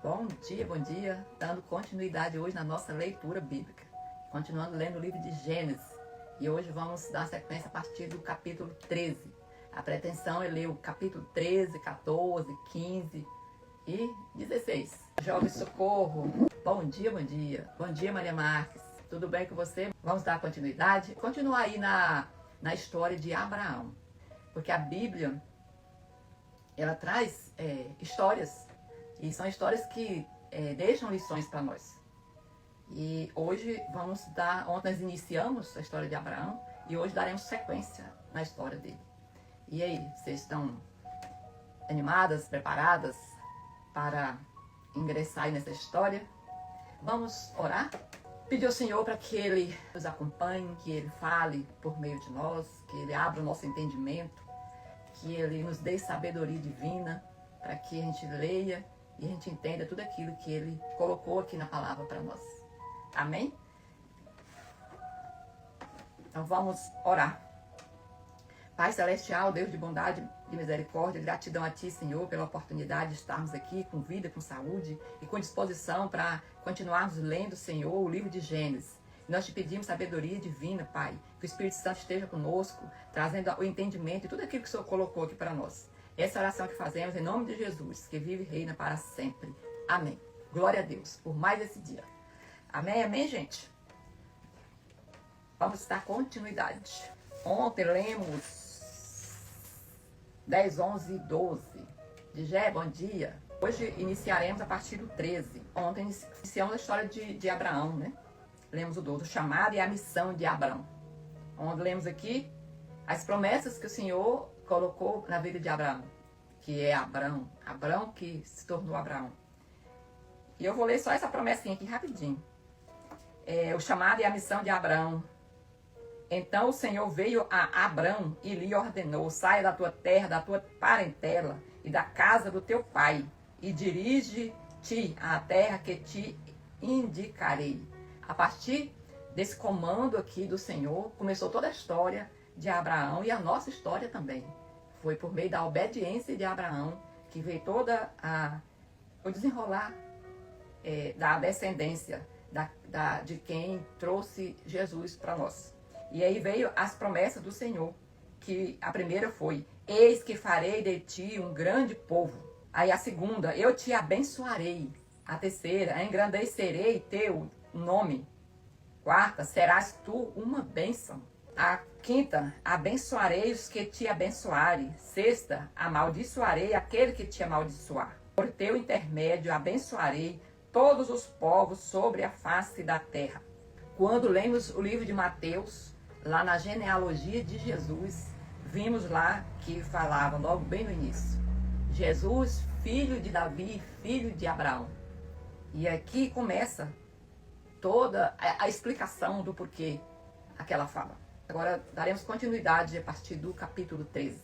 Bom dia, dando continuidade hoje na nossa leitura bíblica, continuando lendo o livro de Gênesis, e hoje vamos dar sequência a partir do capítulo 13. A pretensão é ler o capítulo 13, 14, 15 e 16. Jovem Socorro, bom dia, Maria Marques, tudo bem com você? Vamos dar continuidade, continuar aí na história de Abraão, porque a Bíblia, ela traz histórias, e são histórias que deixam lições para nós. E hoje ontem nós iniciamos a história de Abraão, e hoje daremos sequência na história dele. E aí, vocês estão animadas, preparadas para ingressar aí nessa história? Vamos orar? Pedir ao Senhor para que Ele nos acompanhe, que Ele fale por meio de nós, que Ele abra o nosso entendimento, que Ele nos dê sabedoria divina, para que a gente leia e a gente entenda tudo aquilo que Ele colocou aqui na palavra para nós. Amém? Então vamos orar. Pai Celestial, Deus de bondade e misericórdia, gratidão a Ti, Senhor, pela oportunidade de estarmos aqui com vida, com saúde e com disposição para continuarmos lendo, Senhor, o livro de Gênesis. Nós te pedimos sabedoria divina, Pai, que o Espírito Santo esteja conosco, trazendo o entendimento e tudo aquilo que o Senhor colocou aqui para nós. Essa oração que fazemos em nome de Jesus, que vive e reina para sempre. Amém. Glória a Deus por mais esse dia. Amém, amém, gente? Vamos dar continuidade. Ontem lemos 10, 11 e 12. Digé, bom dia. Hoje iniciaremos a partir do 13. Ontem iniciamos a história de Abraão, né? Lemos o 12, o chamado e a missão de Abraão. Onde lemos aqui as promessas que o Senhor colocou na vida de Abraão, que é Abraão que se tornou Abraão. E eu vou ler só essa promessinha aqui rapidinho. O chamado e a missão de Abraão. Então o Senhor veio a Abraão e lhe ordenou: saia da tua terra, da tua parentela e da casa do teu pai, e dirige-te à terra que te indicarei. A partir desse comando aqui do Senhor, começou toda a história de Abraão e a nossa história também. Foi por meio da obediência de Abraão que veio toda o desenrolar da descendência de quem trouxe Jesus para nós. E aí veio as promessas do Senhor, que a primeira foi: eis que farei de ti um grande povo. Aí a segunda: eu te abençoarei. A terceira: engrandecerei teu nome. Quarta: serás tu uma bênção. A quinta: abençoarei os que te abençoarem. Sexta: amaldiçoarei aquele que te amaldiçoar. Por teu intermédio abençoarei todos os povos sobre a face da terra. Quando lemos o livro de Mateus, lá na genealogia de Jesus, vimos lá que falava logo bem no início: Jesus, filho de Davi, filho de Abraão. E aqui começa toda a explicação do porquê aquela fala. Agora daremos continuidade a partir do capítulo 13.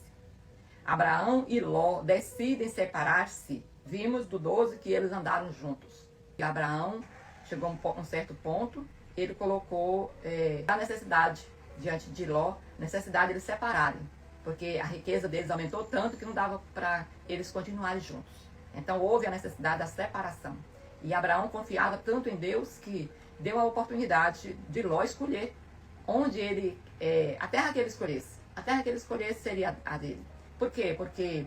Abraão e Ló decidem separar-se. Vimos do 12 que eles andaram juntos. E Abraão chegou a um certo ponto, ele colocou a necessidade diante de Ló, necessidade de eles separarem, porque a riqueza deles aumentou tanto que não dava para eles continuarem juntos. Então houve a necessidade da separação. E Abraão confiava tanto em Deus que deu a oportunidade de Ló escolher onde ele, a terra que ele escolhesse. A terra que ele escolhesse seria a dele. Por quê? Porque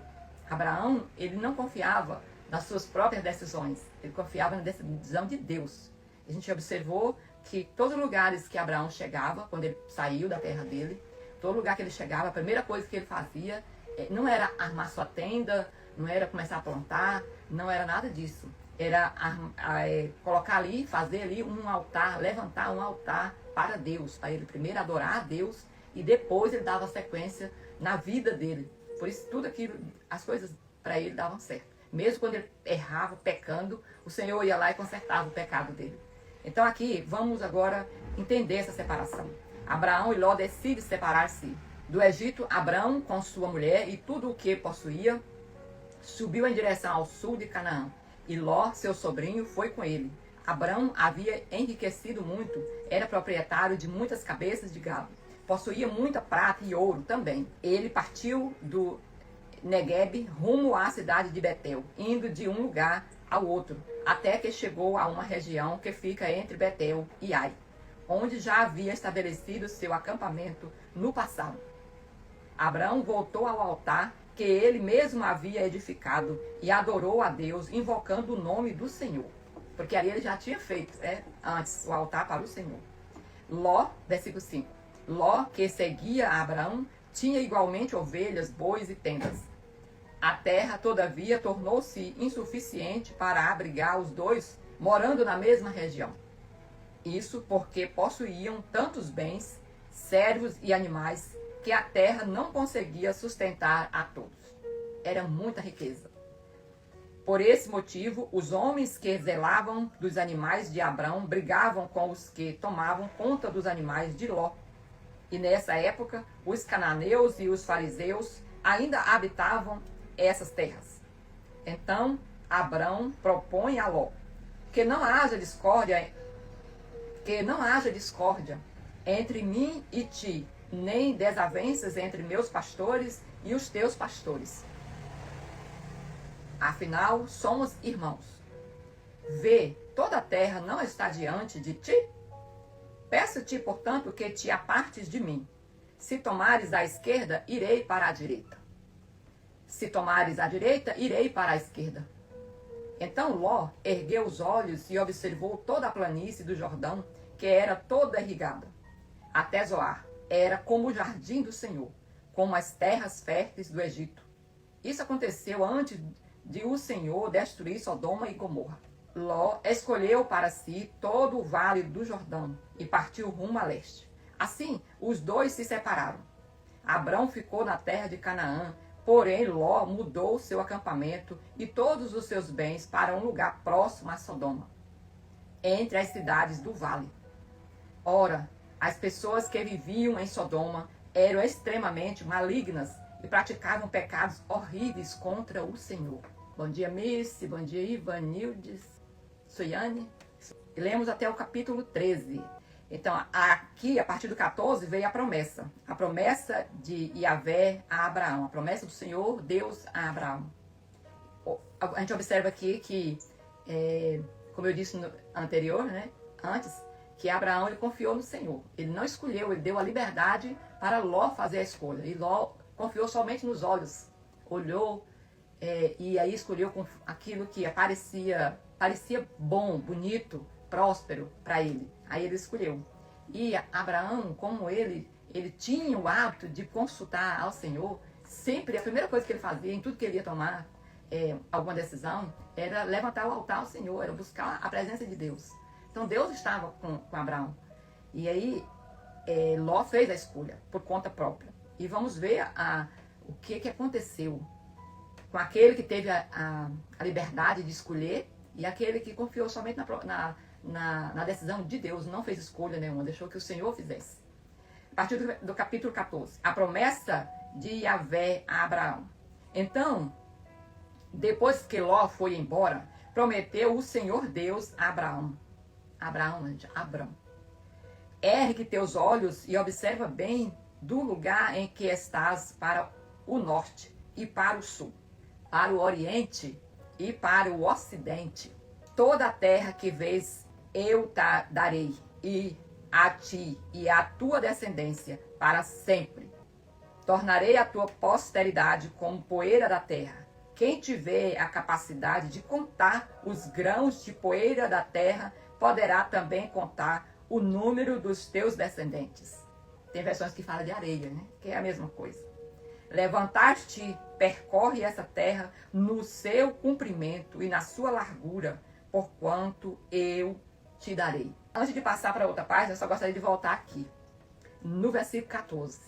Abraão, ele não confiava nas suas próprias decisões, ele confiava na decisão de Deus. A gente observou que todos os lugares que Abraão chegava, quando ele saiu da terra dele, todo lugar que ele chegava, a primeira coisa que ele fazia não era armar sua tenda, não era começar a plantar, não era nada disso. Era colocar ali, fazer ali um altar, levantar um altar para Deus, para ele primeiro adorar a Deus e depois ele dava sequência na vida dele. Por isso tudo aquilo, as coisas para ele davam certo. Mesmo quando ele errava, pecando, o Senhor ia lá e consertava o pecado dele. Então aqui, vamos agora entender essa separação. Abraão e Ló decidem separar-se do Egito. Abraão, com sua mulher e tudo o que possuía, subiu em direção ao sul de Canaã. E Ló, seu sobrinho, foi com ele. Abraão havia enriquecido muito, era proprietário de muitas cabeças de gado. Possuía muita prata e ouro também. Ele partiu do Neguebe rumo à cidade de Betel, indo de um lugar ao outro, até que chegou a uma região que fica entre Betel e Ai, onde já havia estabelecido seu acampamento no passado. Abraão voltou ao altar que ele mesmo havia edificado e adorou a Deus, invocando o nome do Senhor. Porque ali ele já tinha feito antes o altar para o Senhor. Ló, versículo 5. Ló, que seguia Abraão, tinha igualmente ovelhas, bois e tendas. A terra, todavia, tornou-se insuficiente para abrigar os dois, morando na mesma região. Isso porque possuíam tantos bens, servos e animais, que a terra não conseguia sustentar a todos. Era muita riqueza. Por esse motivo, os homens que zelavam dos animais de Abrão brigavam com os que tomavam conta dos animais de Ló. E nessa época, os cananeus e os fariseus ainda habitavam essas terras. Então, Abrão propõe a Ló que não haja discórdia entre mim e ti, nem desavenças entre meus pastores e os teus pastores. Afinal, somos irmãos. Vê, toda a terra não está diante de ti? Peço-te, portanto, que te apartes de mim. Se tomares a esquerda, irei para a direita. Se tomares a direita, irei para a esquerda. Então Ló ergueu os olhos e observou toda a planície do Jordão, que era toda irrigada. Até Zoar era como o jardim do Senhor, como as terras férteis do Egito. Isso aconteceu antes de o Senhor destruir Sodoma e Gomorra. Ló escolheu para si todo o vale do Jordão e partiu rumo a leste. Assim, os dois se separaram. Abrão ficou na terra de Canaã, porém Ló mudou seu acampamento e todos os seus bens para um lugar próximo a Sodoma, entre as cidades do vale. Ora, as pessoas que viviam em Sodoma eram extremamente malignas e praticavam pecados horríveis contra o Senhor. Bom dia, Missy. Bom dia, Ivanildes, Suiane. E lemos até o capítulo 13. Então, aqui, a partir do 14, veio a promessa. A promessa de Yahvé a Abraão. A promessa do Senhor, Deus a Abraão. A gente observa aqui que, como eu disse no anterior, antes, que Abraão ele confiou no Senhor. Ele não escolheu, ele deu a liberdade para Ló fazer a escolha. E Ló confiou somente nos olhos. Olhou e aí escolheu aquilo que parecia bom, bonito, próspero para ele. Aí ele escolheu. E Abraão, como ele tinha o hábito de consultar ao Senhor, sempre a primeira coisa que ele fazia, em tudo que ele ia tomar alguma decisão, era levantar o altar ao Senhor, era buscar a presença de Deus. Então Deus estava com Abraão. E aí Ló fez a escolha por conta própria. E vamos ver o que aconteceu com aquele que teve a liberdade de escolher e aquele que confiou somente na decisão de Deus, não fez escolha nenhuma, deixou que o Senhor fizesse. A partir do capítulo 14, a promessa de Yahvé a Abraão. Então, depois que Ló foi embora, prometeu o Senhor Deus a Abraão. Abrão. Ergue teus olhos e observa bem do lugar em que estás para o norte e para o sul, para o oriente e para o ocidente. Toda a terra que vês eu te darei, e a ti e à tua descendência para sempre. Tornarei a tua posteridade como poeira da terra. Quem tiver a capacidade de contar os grãos de poeira da terra, poderá também contar o número dos teus descendentes. Tem versões que falam de areia, que é a mesma coisa. Levantar-te, percorre essa terra no seu comprimento e na sua largura, porquanto eu te darei. Antes de passar para outra página, eu só gostaria de voltar aqui, no versículo 14,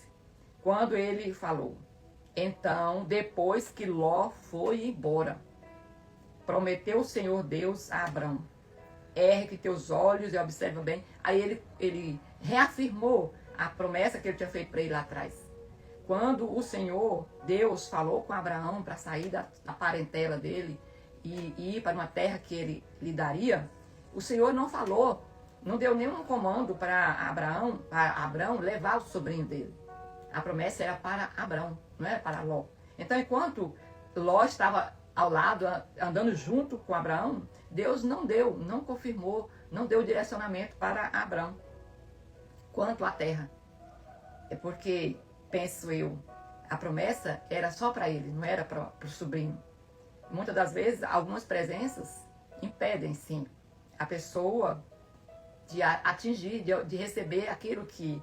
quando ele falou: então, depois que Ló foi embora, prometeu o Senhor Deus a Abrão: ergue teus olhos e observa bem. Aí ele reafirmou a promessa que ele tinha feito para ele lá atrás. Quando o Senhor Deus falou com Abraão para sair da parentela dele e ir para uma terra que ele lhe daria, o Senhor não falou, não deu nenhum comando para Abraão levar o sobrinho dele. A promessa era para Abrão, não era para Ló. Então, enquanto Ló estava ao lado, andando junto com Abraão, Deus não confirmou, não deu direcionamento para Abraão quanto à terra. É porque, penso eu, a promessa era só para ele, não era para o sobrinho. Muitas das vezes, algumas presenças impedem, sim, a pessoa de atingir, de receber aquilo que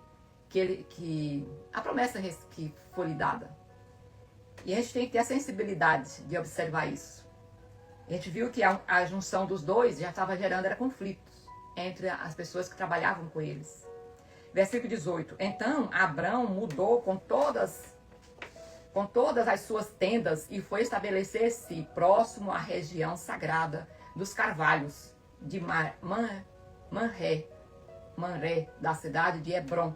a promessa que foi lhe dada. E a gente tem que ter a sensibilidade de observar isso. A gente viu que a junção dos dois já estava gerando conflitos entre as pessoas que trabalhavam com eles. Versículo 18. Então Abrão mudou com todas as suas tendas e foi estabelecer-se próximo à região sagrada dos carvalhos de Manré, da cidade de Hebrom,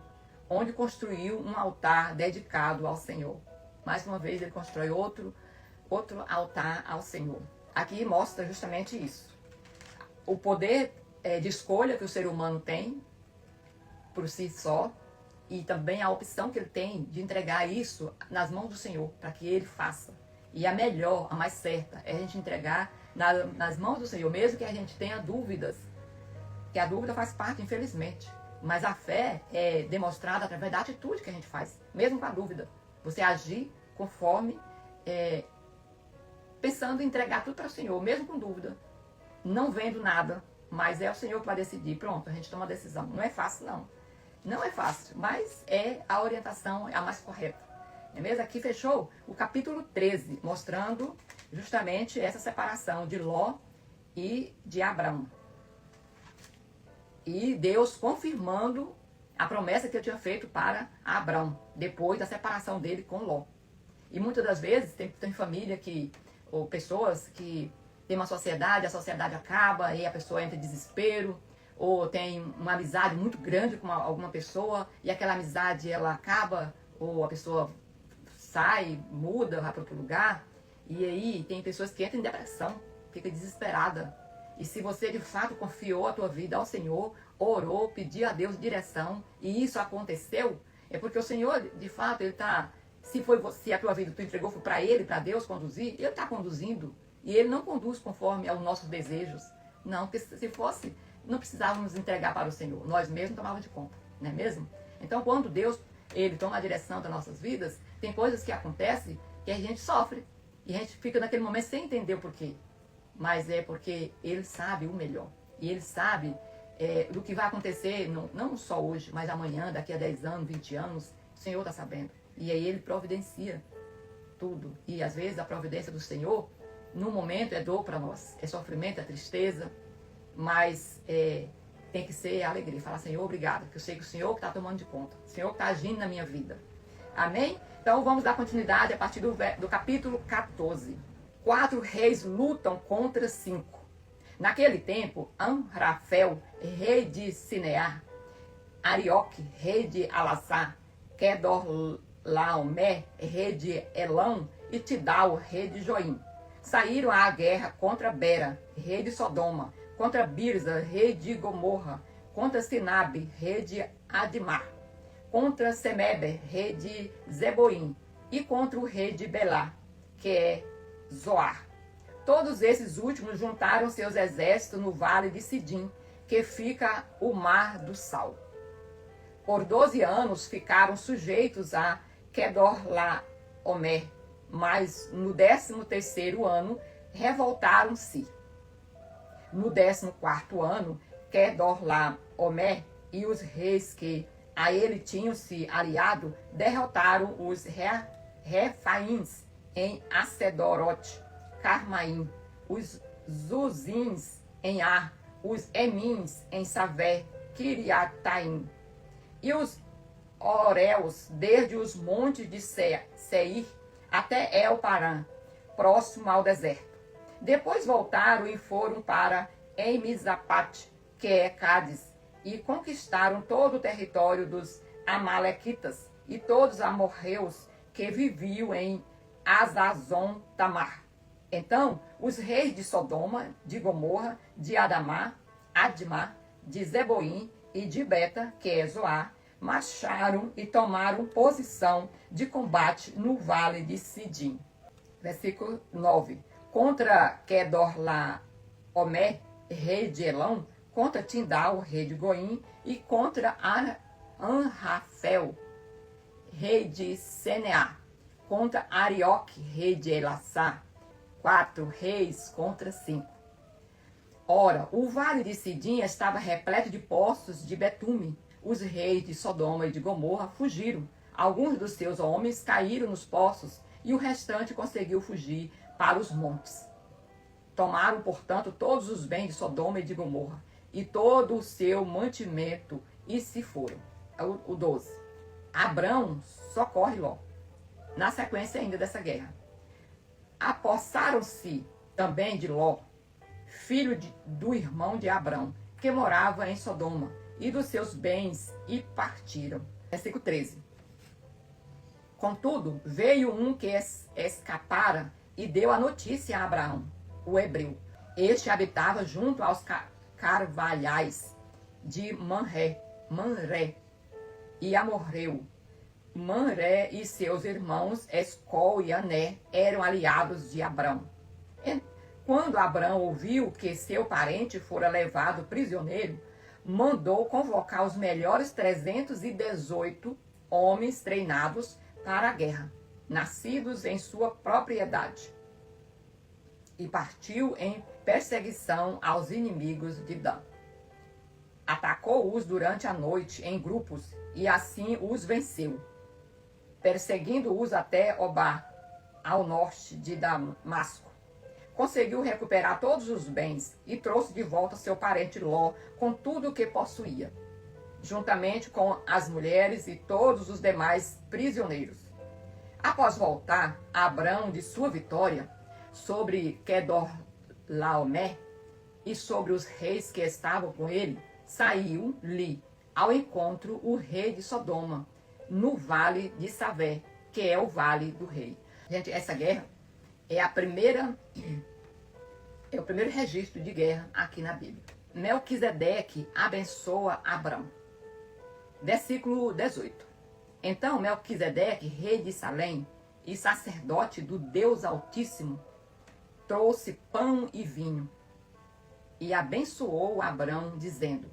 onde construiu um altar dedicado ao Senhor. Mais uma vez ele constrói outro altar ao Senhor. Aqui mostra justamente isso. O poder de escolha que o ser humano tem por si só, e também a opção que ele tem de entregar isso nas mãos do Senhor, para que ele faça. E a melhor, a mais certa, é a gente entregar nas mãos do Senhor, mesmo que a gente tenha dúvidas, que a dúvida faz parte, infelizmente. Mas a fé é demonstrada através da atitude que a gente faz, mesmo com a dúvida. Você agir conforme, pensando em entregar tudo para o Senhor, mesmo com dúvida, não vendo nada, mas é o Senhor que vai decidir. Pronto, a gente toma a decisão. Não é fácil, não. Não é fácil, mas a orientação é a mais correta. É mesmo? Aqui fechou o capítulo 13, mostrando justamente essa separação de Ló e de Abrão. E Deus confirmando a promessa que eu tinha feito para Abrão, depois da separação dele com Ló. E muitas das vezes tem família ou pessoas que tem uma sociedade, a sociedade acaba e a pessoa entra em desespero, ou tem uma amizade muito grande com alguma pessoa e aquela amizade ela acaba, ou a pessoa sai, muda, vai para outro lugar, e aí tem pessoas que entram em depressão, fica desesperada. E se você de fato confiou a tua vida ao Senhor, orou, pediu a Deus direção, e isso aconteceu, é porque o Senhor, de fato, Ele está, se a tua vida tu entregou para Ele, para Deus conduzir, Ele está conduzindo, e Ele não conduz conforme aos nossos desejos. Não, porque se fosse, não precisávamos entregar para o Senhor, nós mesmos tomávamos de conta, não é mesmo? Então, quando Deus, Ele toma a direção das nossas vidas, tem coisas que acontecem que a gente sofre, e a gente fica naquele momento sem entender o porquê. Mas é porque Ele sabe o melhor, e Ele sabe do que vai acontecer, não só hoje, mas amanhã, daqui a 10 anos, 20 anos, o Senhor está sabendo. E aí Ele providencia tudo, e às vezes a providência do Senhor, no momento é dor para nós, é sofrimento, é tristeza, mas tem que ser alegria. Falar, Senhor, obrigado, porque eu sei que o Senhor que está tomando de conta, o Senhor que está agindo na minha vida. Amém? Então vamos dar continuidade a partir do capítulo 14. 4 reis lutam contra 5. Naquele tempo, Amrafel, rei de Sinear, Arioque, rei de Alassar, Kedorlaomer, rei de Elão, e Tidal, rei de Joim, saíram à guerra contra Bera, rei de Sodoma, contra Birza, rei de Gomorra, contra Sinabe, rei de Admar, contra Semeber, rei de Zeboim, e contra o rei de Belá, que é Zoar. Todos esses últimos juntaram seus exércitos no vale de Sidim, que fica o mar do Sal. Por 12 anos ficaram sujeitos a Kedorlaomer, mas no 13º ano revoltaram-se. No 14º ano, Kedorlaomer e os reis que a ele tinham se aliado derrotaram os Refaíns em Acedorote, Carmaim, os Zuzins em Ar, os Emins em Savé, Kiriataim, e os Oreus, desde os montes de Seir até El-Parã, próximo ao deserto. Depois voltaram e foram para Emizapate, que é Cádiz, e conquistaram todo o território dos Amalequitas e todos os amorreus que viviam em Azazon Tamar. Então, os reis de Sodoma, de Gomorra, de Admar, de Zeboim e de Beta, que é Zoar, marcharam e tomaram posição de combate no vale de Sidim. Versículo 9. contra Kedorlaomer, rei de Elão, contra Tindal, rei de Goim, e contra Anrafel, rei de Seneá, contra Arioque, rei de Elassá. 4 reis contra 5. Ora, o vale de Sidim estava repleto de poços de betume. Os reis de Sodoma e de Gomorra fugiram. Alguns dos seus homens caíram nos poços e o restante conseguiu fugir para os montes. Tomaram, portanto, todos os bens de Sodoma e de Gomorra e todo o seu mantimento e se foram. O 12. Abrão socorre Ló. Na sequência ainda dessa guerra. Apossaram-se também de Ló, filho do irmão de Abrão, que morava em Sodoma, e dos seus bens, e partiram. Versículo 13. Contudo, veio um que escapara e deu a notícia a Abraão, o hebreu. Este habitava junto aos carvalhais de Manré, e amorreu. Manré e seus irmãos Escol e Ané eram aliados de Abrão. Quando Abrão ouviu que seu parente fora levado prisioneiro, mandou convocar os melhores 318 homens treinados para a guerra, nascidos em sua propriedade, e partiu em perseguição aos inimigos de Dan. Atacou-os durante a noite em grupos e assim os venceu, perseguindo-os até Obá, ao norte de Damasco. Conseguiu recuperar todos os bens e trouxe de volta seu parente Ló com tudo o que possuía, juntamente com as mulheres e todos os demais prisioneiros. Após voltar, Abrão de sua vitória sobre Kedorlaomer e sobre os reis que estavam com ele, saiu-lhe ao encontro o rei de Sodoma, no vale de Savé, que é o vale do rei. Gente, essa guerra é o primeiro registro de guerra aqui na Bíblia. Melquisedeque abençoa Abrão. Versículo 18. Então Melquisedeque, rei de Salém e sacerdote do Deus Altíssimo, trouxe pão e vinho e abençoou Abrão, dizendo: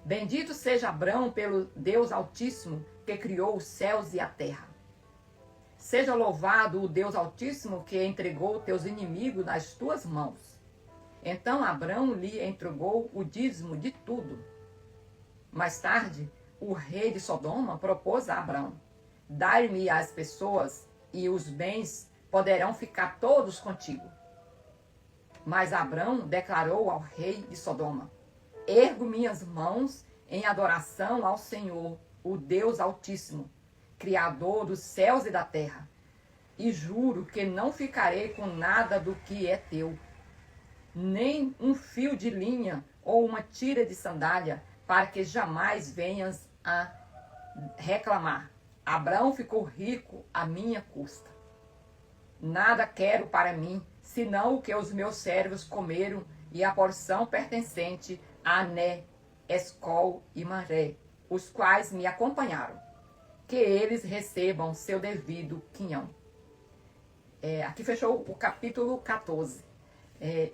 Bendito seja Abrão pelo Deus Altíssimo, que criou os céus e a terra. Seja louvado o Deus Altíssimo, que entregou teus inimigos nas tuas mãos. Então Abrão lhe entregou o dízimo de tudo. Mais tarde, o rei de Sodoma propôs a Abrão: Dai-me as pessoas e os bens poderão ficar todos contigo. Mas Abrão declarou ao rei de Sodoma: Ergo minhas mãos em adoração ao Senhor, o Deus Altíssimo, Criador dos céus e da terra, e juro que não ficarei com nada do que é teu, nem um fio de linha ou uma tira de sandália, para que jamais venhas a reclamar. Abrão ficou rico à minha custa. Nada quero para mim, senão o que os meus servos comeram e a porção pertencente a Ané, Escol e Manré, os quais me acompanharam, que eles recebam seu devido quinhão. Aqui fechou o capítulo 14,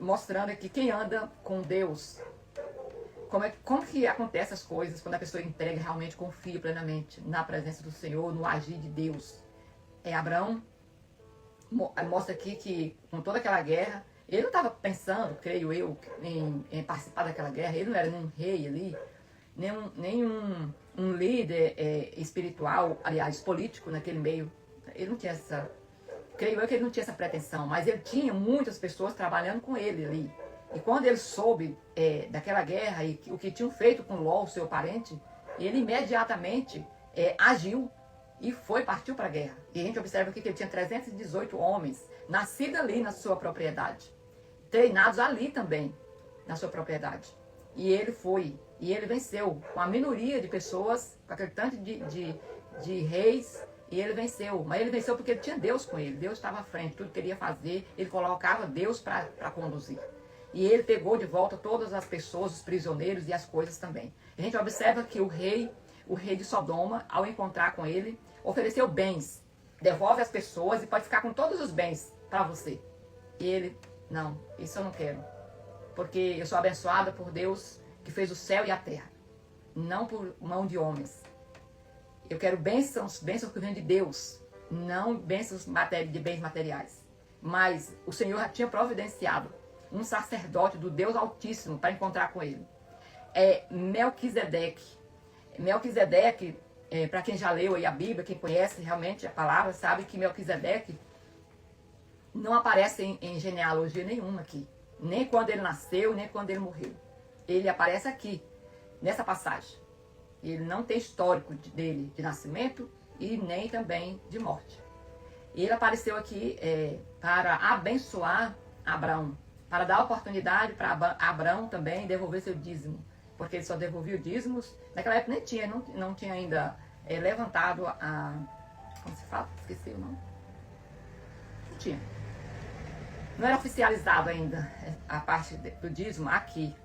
mostrando aqui quem anda com Deus, como que acontecem as coisas quando a pessoa entrega, realmente confia plenamente na presença do Senhor, no agir de Deus. Abraão mostra aqui que com toda aquela guerra, ele não estava pensando, creio eu, em participar daquela guerra. Ele não era nenhum rei ali, nem um líder espiritual, aliás, político naquele meio. Ele não tinha essa... Creio eu que ele não tinha essa pretensão, mas ele tinha muitas pessoas trabalhando com ele ali. E quando ele soube daquela guerra e o que tinham feito com Ló, seu parente, ele imediatamente agiu e partiu para a guerra. E a gente observa aqui que ele tinha 318 homens, nascidos ali na sua propriedade, treinados ali também, na sua propriedade. E ele foi, e ele venceu, com a minoria de pessoas, com aquele tanto de reis, e ele venceu. Mas ele venceu porque ele tinha Deus com ele, Deus estava à frente, tudo que ele queria fazer, ele colocava Deus para conduzir. E ele pegou de volta todas as pessoas, os prisioneiros e as coisas também. A gente observa que o rei de Sodoma, ao encontrar com ele, ofereceu bens. Devolve as pessoas e pode ficar com todos os bens para você. E ele Não, isso eu não quero. Porque eu sou abençoada por Deus que fez o céu e a terra. Não por mão de homens. Eu quero bênçãos que vêm de Deus. Não bênçãos de bens materiais. Mas o Senhor já tinha providenciado um sacerdote do Deus Altíssimo para encontrar com ele. É Melquisedeque. Melquisedeque, para quem já leu aí a Bíblia, quem conhece realmente a palavra, sabe que Melquisedeque não aparece em genealogia nenhuma aqui. Nem quando ele nasceu, nem quando ele morreu. Ele aparece aqui, nessa passagem. Ele não tem histórico dele de nascimento e nem também de morte. Ele apareceu aqui para abençoar Abraão, para dar oportunidade para Abraão também devolver seu dízimo. Porque ele só devolvia dízimos. Naquela época nem tinha, não tinha ainda levantado a... Como se fala? Esqueci o nome. Não tinha. Não era oficializado ainda a parte do dízimo aqui.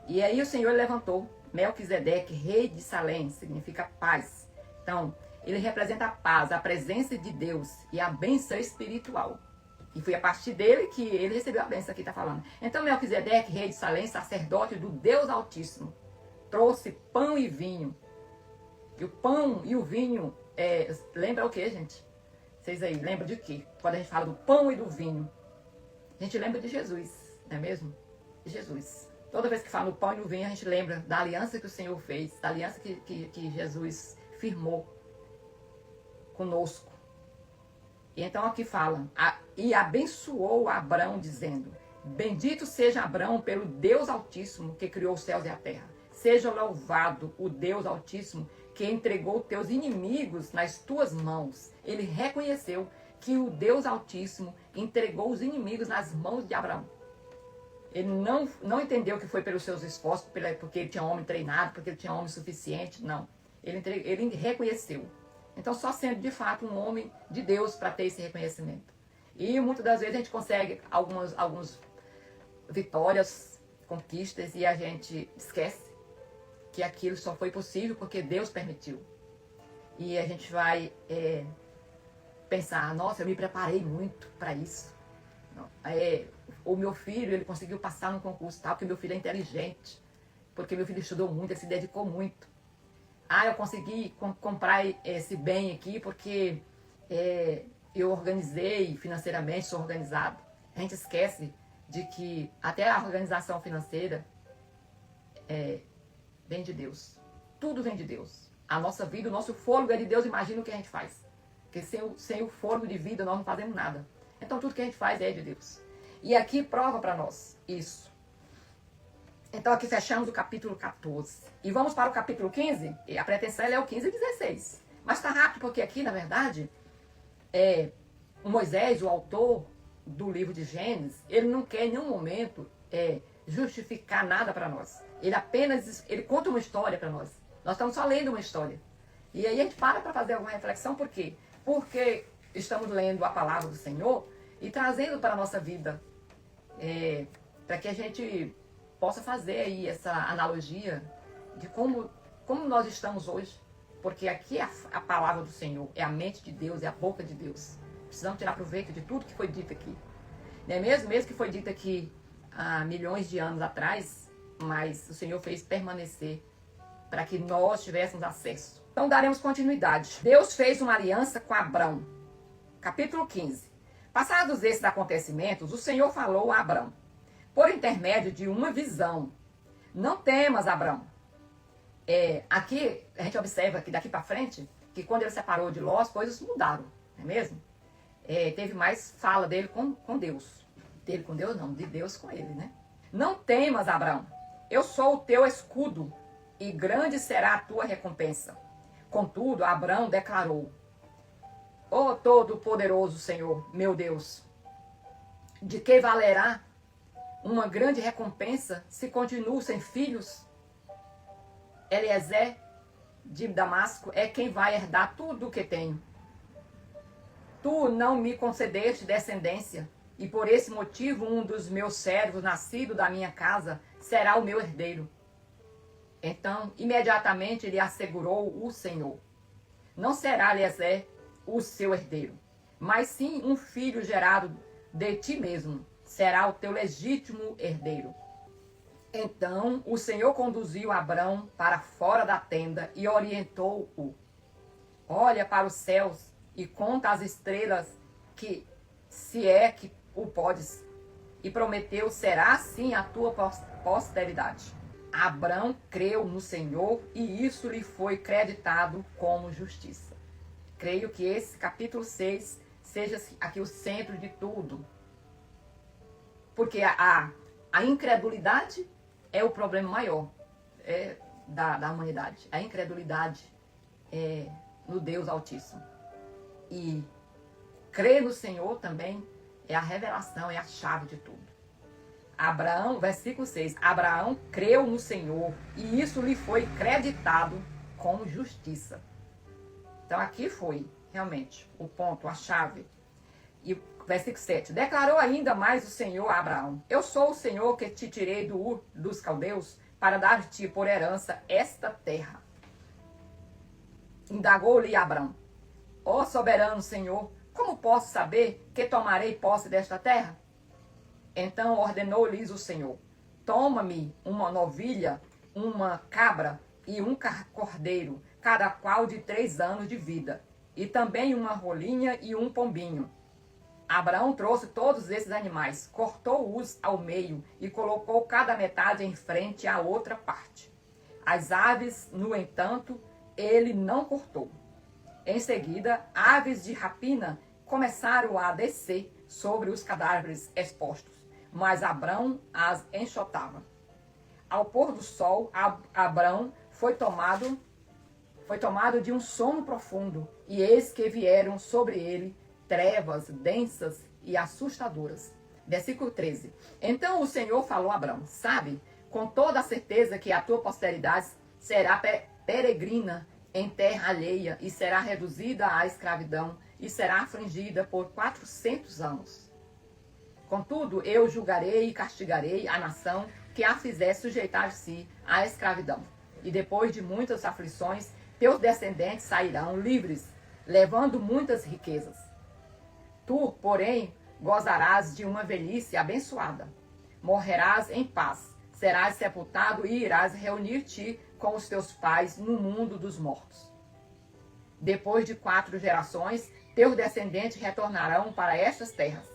E aí o Senhor levantou Melquisedeque, rei de Salém, significa paz. Então, ele representa a paz, a presença de Deus e a bênção espiritual. E foi a partir dele que ele recebeu a bênção aqui, está falando. Então, Melquisedeque, rei de Salém, sacerdote do Deus Altíssimo, trouxe pão e vinho. E o pão e o vinho, lembra o que, gente? Vocês aí, lembram de quê? Quando a gente fala do pão e do vinho, a gente lembra de Jesus, não é mesmo? De Jesus. Toda vez que fala no pão e no vinho, a gente lembra da aliança que o Senhor fez, da aliança que Jesus firmou conosco. E então aqui fala, e abençoou Abrão, dizendo, bendito seja Abrão pelo Deus Altíssimo que criou os céus e a terra. Seja louvado o Deus Altíssimo que entregou teus inimigos nas tuas mãos. Ele reconheceu que o Deus Altíssimo entregou os inimigos nas mãos de Abraão. Ele não entendeu que foi pelos seus esforços, porque ele tinha homem treinado, porque ele tinha homem suficiente, não. Ele reconheceu. Então, só sendo de fato um homem de Deus para ter esse reconhecimento. E muitas das vezes a gente consegue algumas vitórias, conquistas, e a gente esquece que aquilo só foi possível porque Deus permitiu. E a gente vai pensar, nossa, eu me preparei muito para isso. O meu filho, ele conseguiu passar no concurso tal, porque meu filho é inteligente, porque meu filho estudou muito, ele se dedicou muito. Eu consegui comprar esse bem aqui porque eu organizei financeiramente, sou organizado. A gente esquece de que até a organização financeira vem de Deus. Tudo vem de Deus. A nossa vida, o nosso fôlego é de Deus, imagina o que a gente faz. Porque sem o fôlego de vida nós não fazemos nada. Então tudo que a gente faz é de Deus. E aqui prova para nós isso. Então aqui fechamos o capítulo 14. E vamos para o capítulo 15. E a pretensão é o 15 e 16. Mas está rápido porque aqui, na verdade, o Moisés, o autor do livro de Gênesis, ele não quer em nenhum momento justificar nada para nós. Ele conta uma história para nós. Nós estamos só lendo uma história. E aí a gente para fazer alguma reflexão. Por quê? Porque estamos lendo a palavra do Senhor e trazendo para a nossa vida. Para que a gente possa fazer aí essa analogia de como nós estamos hoje. Porque aqui é a palavra do Senhor, é a mente de Deus, é a boca de Deus. Precisamos tirar proveito de tudo que foi dito aqui. Não é mesmo? Mesmo que foi dito aqui há milhões de anos atrás, mas o Senhor fez permanecer para que nós tivéssemos acesso. Então daremos continuidade. Deus fez uma aliança com Abrão. Capítulo 15. Passados esses acontecimentos, o Senhor falou a Abrão, por intermédio de uma visão. Não temas, Abrão. Aqui, a gente observa que daqui para frente, que quando ele separou de Ló, as coisas mudaram, não é mesmo? Teve mais fala dele com Deus. Dele com Deus não, de Deus com ele, né? Não temas, Abrão. Eu sou o teu escudo, e grande será a tua recompensa. Contudo, Abrão declarou, ó Todo-Poderoso Senhor, meu Deus, de que valerá uma grande recompensa se continuo sem filhos? Eliezer de Damasco é quem vai herdar tudo o que tenho. Tu não me concedeste descendência, e por esse motivo um dos meus servos, nascido da minha casa, será o meu herdeiro. Então, imediatamente lhe assegurou o Senhor, não será Eliezer o seu herdeiro, mas sim um filho gerado de ti mesmo. será o teu legítimo herdeiro. Então o Senhor conduziu Abrão para fora da tenda e orientou-o. Olha para os céus e conta as estrelas, que se é que o podes. E prometeu, será assim a tua posteridade. Abrão creu no Senhor e isso lhe foi creditado como justiça. Creio que esse capítulo 6 seja aqui o centro de tudo. Porque a incredulidade é o problema maior da humanidade. A incredulidade no Deus Altíssimo. E crer no Senhor também é a revelação, é a chave de tudo. Abraão, versículo 6, Abraão creu no Senhor e isso lhe foi creditado como justiça. Então aqui foi realmente o ponto, a chave. E o versículo 7, declarou ainda mais o Senhor a Abraão: eu sou o Senhor que te tirei do Ur dos Caldeus para dar-te por herança esta terra. Indagou-lhe Abrão: ó soberano Senhor, como posso saber que tomarei posse desta terra? Então ordenou-lhes o Senhor: toma-me uma novilha, uma cabra e um cordeiro, cada qual de 3 anos de vida, e também uma rolinha e um pombinho. Abraão trouxe todos esses animais, cortou-os ao meio e colocou cada metade em frente à outra parte. As aves, no entanto, ele não cortou. Em seguida, aves de rapina começaram a descer sobre os cadáveres expostos, mas Abrão as enxotava. Ao pôr do sol, Abrão foi tomado de um sono profundo, e eis que vieram sobre ele trevas densas e assustadoras. Versículo 13. Então o Senhor falou a Abrão: sabe com toda a certeza que a tua posteridade será peregrina em terra alheia e será reduzida à escravidão e será afligida por 400 anos. Contudo, eu julgarei e castigarei a nação que a fizer sujeitar-se à escravidão. E depois de muitas aflições, teus descendentes sairão livres, levando muitas riquezas. Tu, porém, gozarás de uma velhice abençoada. Morrerás em paz, serás sepultado e irás reunir-te com os teus pais no mundo dos mortos. Depois de 4 gerações, teus descendentes retornarão para estas terras.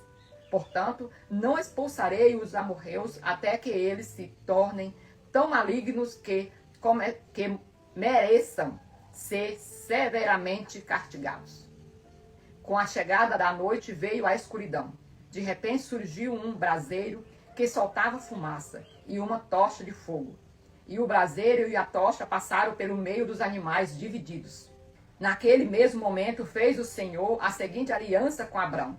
Portanto, não expulsarei os amorreus até que eles se tornem tão malignos que mereçam ser severamente castigados. Com a chegada da noite veio a escuridão. De repente surgiu um braseiro que soltava fumaça e uma tocha de fogo. E o braseiro e a tocha passaram pelo meio dos animais divididos. Naquele mesmo momento fez o Senhor a seguinte aliança com Abrão: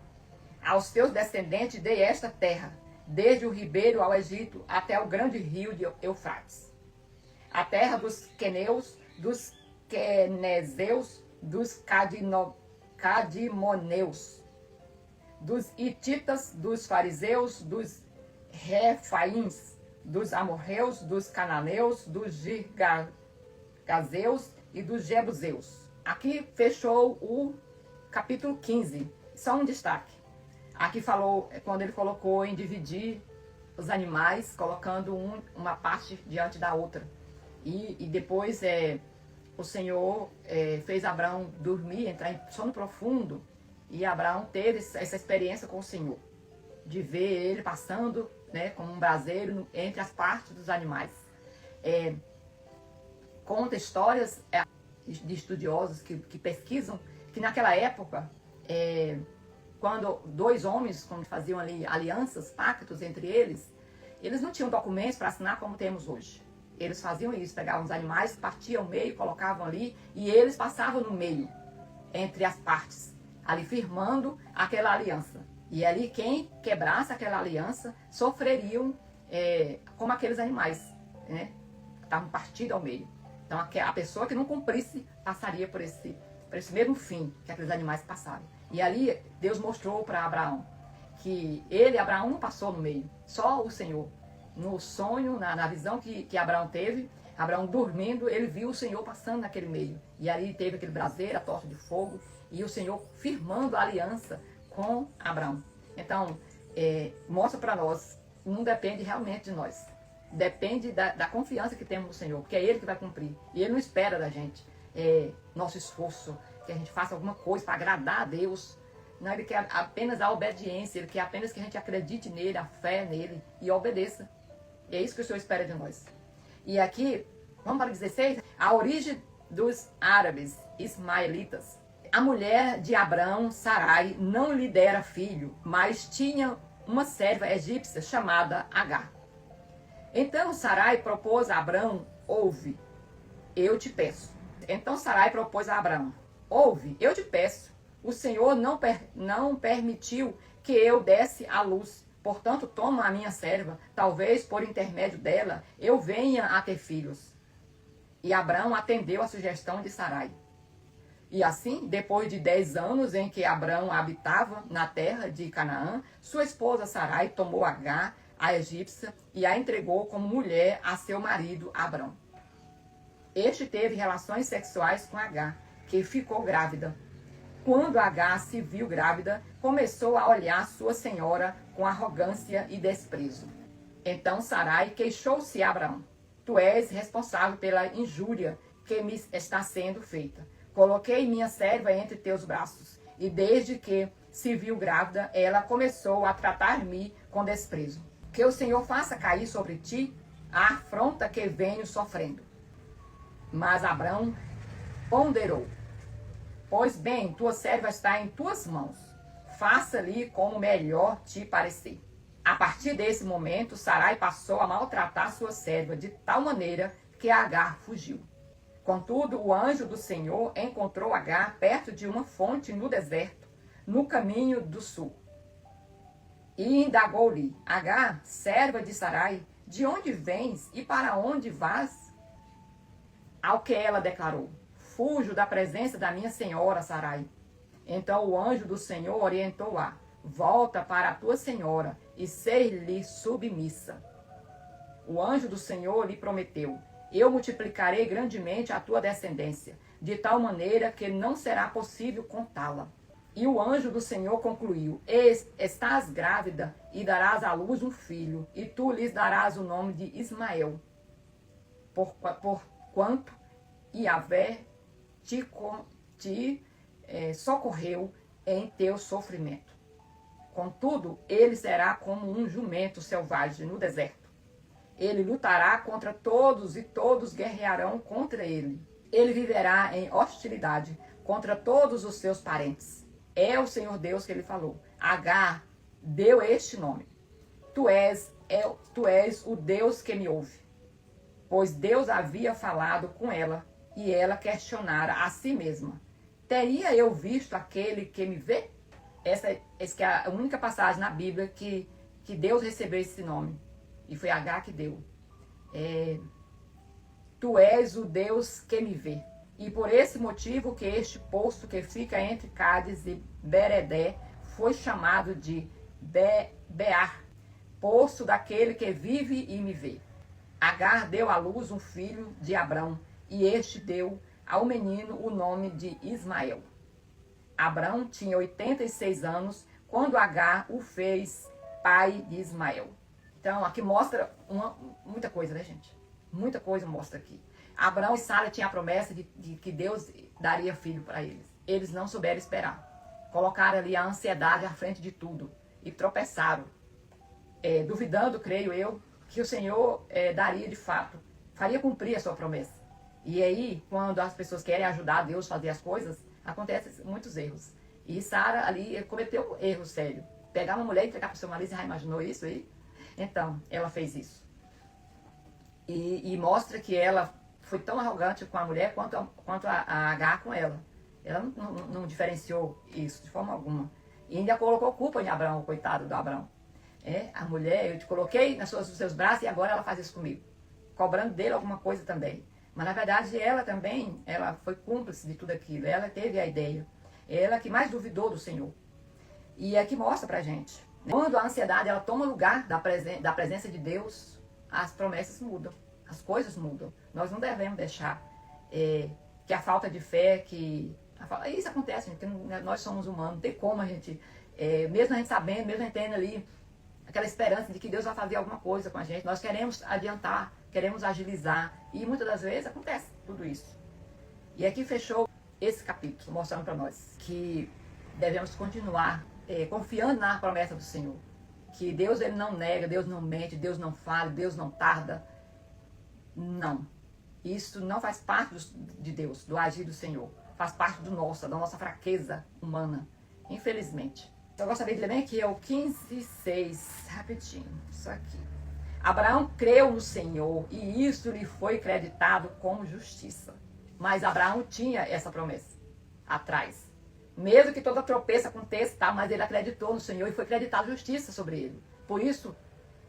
aos teus descendentes dei esta terra, desde o ribeiro ao Egito até o grande rio de Eufrates. A terra dos queneus, dos quenezeus, dos cadimoneus, dos hititas, dos fariseus, dos refaíns, dos amorreus, dos cananeus, dos girgazeus e dos jebuseus. Aqui fechou o capítulo 15. Só um destaque. Aqui falou, quando ele colocou em dividir os animais, colocando uma parte diante da outra. E depois o Senhor fez Abraão dormir, entrar em sono profundo. E Abraão teve essa experiência com o Senhor, de ver ele passando, né, como um braseiro entre as partes dos animais. Conta histórias de estudiosos que pesquisam que naquela época, quando 2 homens, quando faziam ali alianças, pactos entre eles não tinham documentos para assinar como temos hoje. Eles faziam isso, pegavam os animais, partiam ao meio, colocavam ali, e eles passavam no meio, entre as partes, ali firmando aquela aliança. E ali quem quebrasse aquela aliança sofreriam como aqueles animais, né? Estavam partidos ao meio. Então a pessoa que não cumprisse passaria por esse mesmo fim que aqueles animais passaram. E ali Deus mostrou para Abraão que Abraão não passou no meio, só o Senhor. No sonho, na visão que Abraão teve, Abraão dormindo, ele viu o Senhor passando naquele meio. E ali teve aquele braseiro, a tocha de fogo, e o Senhor firmando a aliança com Abraão. Então, mostra para nós, não depende realmente de nós. Depende da confiança que temos no Senhor, porque é Ele que vai cumprir. E Ele não espera da gente nosso esforço, que a gente faça alguma coisa para agradar a Deus. Não, Ele quer apenas a obediência, Ele quer apenas que a gente acredite nele, a fé nele e obedeça. E é isso que o Senhor espera de nós. E aqui, vamos para o 16, a origem dos árabes ismaelitas. A mulher de Abrão, Sarai, não lhe dera filho, mas tinha uma serva egípcia chamada Agar. Então Sarai propôs a Abrão, ouve, eu te peço. Então Sarai propôs a Abrão, ouve, eu te peço. O Senhor não permitiu que eu desse à luz. Portanto, toma a minha serva, talvez por intermédio dela eu venha a ter filhos. E Abrão atendeu a sugestão de Sarai. E assim, depois de 10 anos em que Abrão habitava na terra de Canaã, sua esposa Sarai tomou Agar, a egípcia, e a entregou como mulher a seu marido Abrão. Este teve relações sexuais com Agar, que ficou grávida. Quando Agar se viu grávida, começou a olhar sua senhora com arrogância e desprezo. Então Sarai queixou-se a Abrão: tu és responsável pela injúria que me está sendo feita. Coloquei minha serva entre teus braços, e desde que se viu grávida, ela começou a tratar-me com desprezo. Que o Senhor faça cair sobre ti a afronta que venho sofrendo. Mas Abrão ponderou: pois bem, tua serva está em tuas mãos. Faça-lhe como melhor te parecer. A partir desse momento, Sarai passou a maltratar sua serva de tal maneira que Agar fugiu. Contudo, o anjo do Senhor encontrou Agar perto de uma fonte no deserto, no caminho do sul. E indagou-lhe: Agar, serva de Sarai, de onde vens e para onde vás? Ao que ela declarou: fujo da presença da minha senhora Sarai. Então o anjo do Senhor orientou-a: volta para a tua senhora e ser-lhe submissa. O anjo do Senhor lhe prometeu: eu multiplicarei grandemente a tua descendência, de tal maneira que não será possível contá-la. E o anjo do Senhor concluiu: estás grávida e darás à luz um filho, e tu lhes darás o nome de Ismael, porquanto Yahvé te socorreu em teu sofrimento. Contudo, ele será como um jumento selvagem no deserto. Ele lutará contra todos e todos guerrearão contra ele. Ele viverá em hostilidade contra todos os seus parentes. É o Senhor Deus que ele falou. Agar deu este nome: tu és o Deus que me ouve. Pois Deus havia falado com ela e ela questionara a si mesma: teria eu visto aquele que me vê? Essa é a única passagem na Bíblia que Deus recebeu esse nome. E foi Agar que deu. Tu és o Deus que me vê. E por esse motivo que este poço que fica entre Cádiz e Beredé foi chamado de Bear, poço daquele que vive e me vê. Agar deu à luz um filho de Abrão, e este deu ao menino o nome de Ismael. Abrão tinha 86 anos quando Agar o fez pai de Ismael. Então, aqui mostra muita coisa, né, gente? Muita coisa mostra aqui. Abrão e Sara tinham a promessa de que Deus daria filho para eles. Eles não souberam esperar. Colocaram ali a ansiedade à frente de tudo. E tropeçaram. Duvidando, creio eu, que o Senhor daria de fato. Faria cumprir a sua promessa. E aí, quando as pessoas querem ajudar Deus a fazer as coisas, acontecem muitos erros. E Sara ali cometeu um erro sério. Pegar uma mulher e entregar para o seu marido, você já imaginou isso aí? Então, ela fez isso. E mostra que ela foi tão arrogante com a mulher quanto a Agar com ela. Ela não diferenciou isso de forma alguma. E ainda colocou culpa em Abrão, o coitado do Abrão. A mulher, eu te coloquei nos seus braços e agora ela faz isso comigo. Cobrando dele alguma coisa também. Mas na verdade ela também, ela foi cúmplice de tudo aquilo. Ela teve a ideia. Ela que mais duvidou do Senhor. E é que mostra pra gente. Quando a ansiedade ela toma lugar da presença de Deus, as promessas mudam, as coisas mudam. Nós não devemos deixar que a falta de fé, isso acontece, gente, nós somos humanos, não tem como a gente, mesmo a gente sabendo, mesmo a gente tendo ali aquela esperança de que Deus vai fazer alguma coisa com a gente. Nós queremos adiantar, queremos agilizar. E muitas das vezes acontece tudo isso. E aqui fechou esse capítulo, mostrando para nós que devemos continuar confiando na promessa do Senhor. Que Deus, ele não nega, Deus não mente, Deus não fala, Deus não tarda. Não. Isso não faz parte de Deus, do agir do Senhor. Faz parte da nossa fraqueza humana. Infelizmente. Eu gostaria de ler bem aqui, é o 15:6, rapidinho, isso aqui. Abraão creu no Senhor e isso lhe foi creditado como justiça. Mas Abraão tinha essa promessa atrás. Mesmo que toda tropeça aconteça, tá? Mas ele acreditou no Senhor e foi creditado justiça sobre ele. Por isso,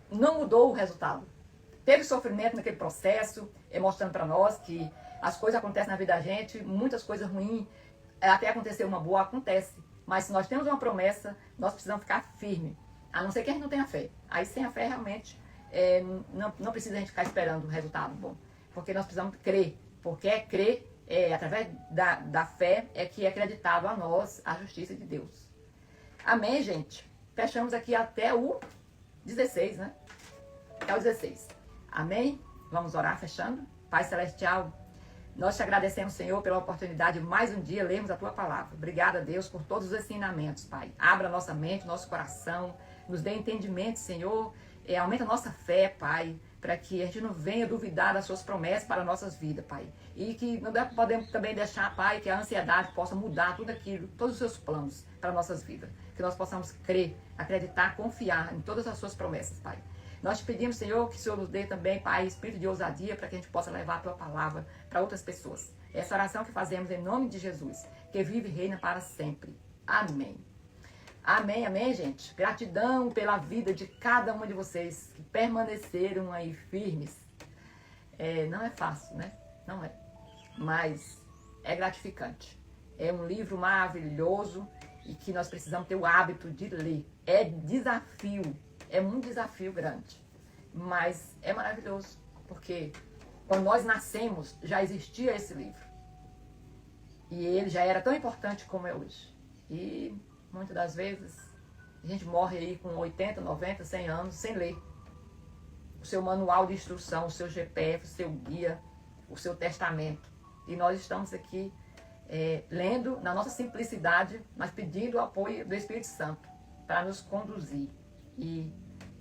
não mudou o resultado. Teve sofrimento naquele processo, mostrando para nós que as coisas acontecem na vida da gente, muitas coisas ruins, até acontecer uma boa, acontece. Mas se nós temos uma promessa, nós precisamos ficar firmes. A não ser que a gente não tenha fé. Aí sem a fé, realmente, não precisa a gente ficar esperando um resultado bom. Porque nós precisamos crer. Porque crer, através da fé, é que é acreditado a nós a justiça de Deus. Amém, gente? Fechamos aqui até o 16, né? Até o 16. Amém? Vamos orar fechando. Pai Celestial, nós te agradecemos, Senhor, pela oportunidade de mais um dia lermos a Tua palavra. Obrigada, Deus, por todos os ensinamentos, Pai. Abra nossa mente, nosso coração, nos dê entendimento, Senhor. Aumenta a nossa fé, Pai, para que a gente não venha duvidar das Suas promessas para nossas vidas, Pai. E que não podemos também deixar, Pai, que a ansiedade possa mudar tudo aquilo, todos os Seus planos para nossas vidas. Que nós possamos crer, acreditar, confiar em todas as Suas promessas, Pai. Nós te pedimos, Senhor, que o Senhor nos dê também, Pai, espírito de ousadia para que a gente possa levar a Tua palavra para outras pessoas. Essa oração que fazemos em nome de Jesus, que vive e reina para sempre. Amém. Amém, amém, gente. Gratidão pela vida de cada uma de vocês que permaneceram aí firmes. Não é fácil, né? Não é. Mas é gratificante. É um livro maravilhoso e que nós precisamos ter o hábito de ler. É desafio. É um desafio grande, mas é maravilhoso, porque quando nós nascemos, já existia esse livro. E ele já era tão importante como é hoje. E muitas das vezes, a gente morre aí com 80, 90, 100 anos sem ler o seu manual de instrução, o seu GPS, o seu guia, o seu testamento. E nós estamos aqui lendo na nossa simplicidade, mas pedindo o apoio do Espírito Santo para nos conduzir. E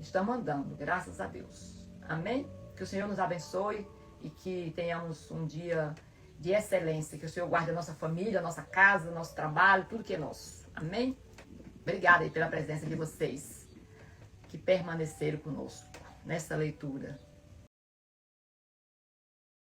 estamos andando, graças a Deus. Amém? Que o Senhor nos abençoe e que tenhamos um dia de excelência. Que o Senhor guarde a nossa família, a nossa casa, nosso trabalho, tudo que é nosso. Amém? Obrigada aí pela presença de vocês que permaneceram conosco nessa leitura.